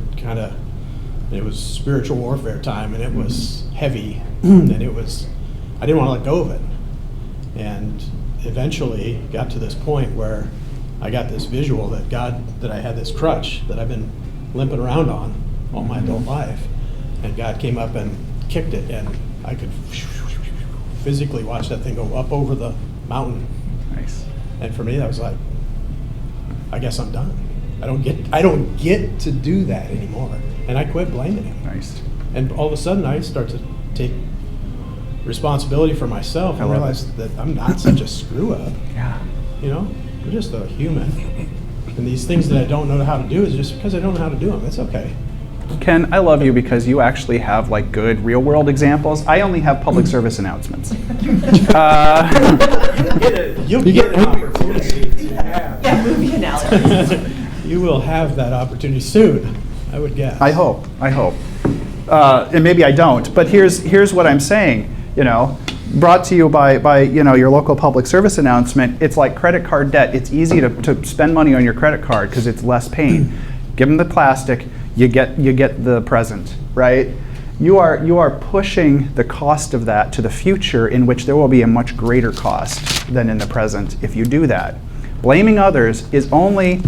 S6: it was spiritual warfare time, and it was heavy, and I didn't want to let go of it. And eventually got to this point where I got this visual that I had this crutch that I've been limping around on all my adult life, and God came up and kicked it, and I could physically watch that thing go up over the mountain.
S1: Nice.
S6: And for me, that was like, I guess I'm done. I don't get to do that anymore. And I quit blaming him.
S1: Nice.
S6: And all of a sudden, I start to take responsibility for myself and realize that I'm not such a screw up.
S1: Yeah.
S6: I'm just a human. And these things that I don't know how to do is just because I don't know how to do them. It's okay.
S1: Ken, I love you because you actually have good real world examples. I only have public service announcements.
S6: You'll get an opportunity to have.
S2: Yeah, movie analogy.
S6: You will have that opportunity soon, I would guess.
S1: I hope. And maybe I don't. But here's what I'm saying. Brought to you by your local public service announcement. It's like credit card debt. It's easy to spend money on your credit card because it's less pain. Give them the plastic. You get the present, right? You are pushing the cost of that to the future, in which there will be a much greater cost than in the present if you do that. Blaming others is only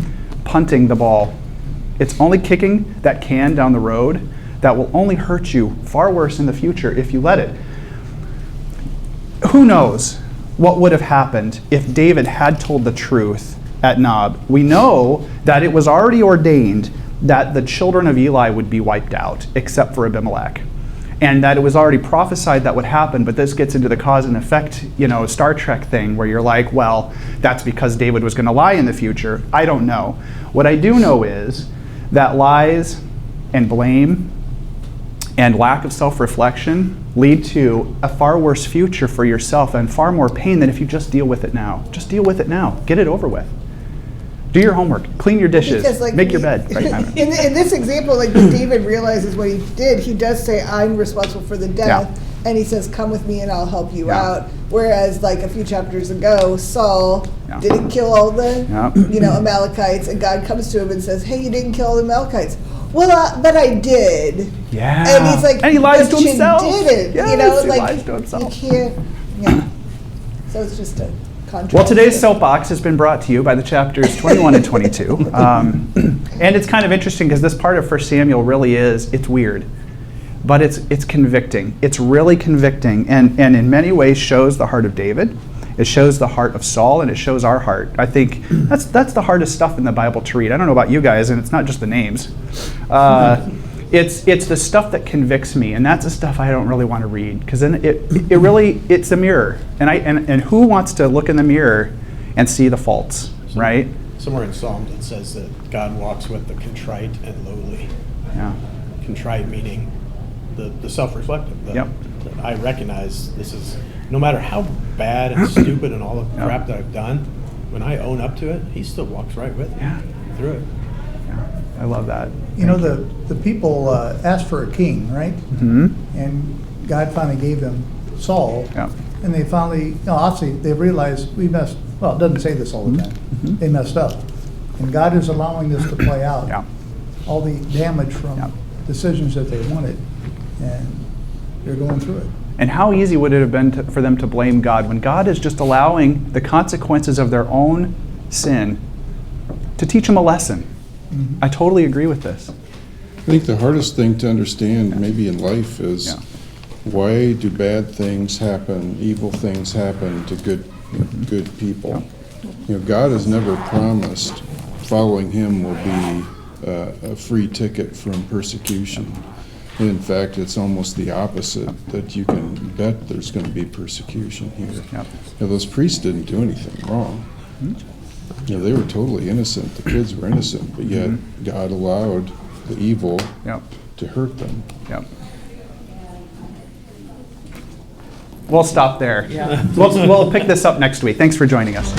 S1: punting the ball. It's only kicking that can down the road that will only hurt you far worse in the future if you let it. Who knows what would have happened if David had told the truth at Nob? We know that it was already ordained that the children of Eli would be wiped out, except for Abimelech. and that it was already prophesied that would happen, but this gets into the cause and effect, Star Trek thing where you're like, well, that's because David was going to lie in the future. I don't know. What I do know is that lies and blame and lack of self-reflection lead to a far worse future for yourself and far more pain than if you just deal with it now. Just deal with it now. Get it over with. Do your homework. Clean your dishes.
S3: Because,
S1: Make your bed. Right?
S3: In this example, like when David realizes what he did, he does say, I'm responsible for the death.
S1: Yeah.
S3: And he says, come with me and I'll help you
S1: Yeah.
S3: out. Whereas like a few chapters ago, Saul
S1: Yeah.
S3: didn't kill all the
S1: Yeah.
S3: Amalekites, and God comes to him and says, hey, you didn't kill all the Amalekites. Well, but I did.
S1: Yeah.
S3: And he's like,
S1: and he lies
S3: but
S1: to himself.
S3: You didn't.
S1: Yes, he
S3: like
S1: lies to himself.
S3: you can't. Yeah. So it's just a contrast.
S1: Well, today's soapbox has been brought to you by the chapters 21 and 22. And it's kind of interesting because this part of 1 Samuel really it's weird, but it's convicting. It's really convicting and in many ways shows the heart of David. It shows the heart of Saul, and it shows our heart. I think that's the hardest stuff in the Bible to read. I don't know about you guys, and it's not just the names. It's the stuff that convicts me, and that's the stuff I don't really want to read, because then it's a mirror, and who wants to look in the mirror and see the faults, right?
S6: Somewhere in Psalms it says that God walks with the contrite and lowly.
S1: Yeah.
S6: Contrite meaning the self-reflective.
S1: Yep.
S6: That I recognize this is, no matter how bad and stupid and all the crap that I've done, when I own up to it, he still walks right with me through it.
S1: Yeah. I love that.
S8: The people asked for a king, right?
S1: Mm-hmm.
S8: And God finally gave them Saul.
S1: Yeah.
S8: And they finally, obviously, they realized it doesn't say this all the time.
S1: Mm-hmm.
S8: They messed up. And God is allowing this to play out.
S1: Yeah.
S8: All the damage from decisions that they wanted. And they're going through it.
S1: And how easy would it have been for them to blame God when God is just allowing the consequences of their own sin to teach them a lesson? Mm-hmm. I totally agree with this.
S5: I think the hardest thing to understand maybe in life is why do bad things happen, evil things happen to good people? God has never promised following him will be a free ticket from persecution. In fact, it's almost the opposite, that you can bet there's going to be persecution here.
S1: Yep.
S5: Those priests didn't do anything wrong.
S1: Mm-hmm.
S5: They were totally innocent. The kids were innocent, but yet God allowed the evil to hurt them.
S1: Yep. We'll stop there. We'll pick this up next week. Thanks for joining us.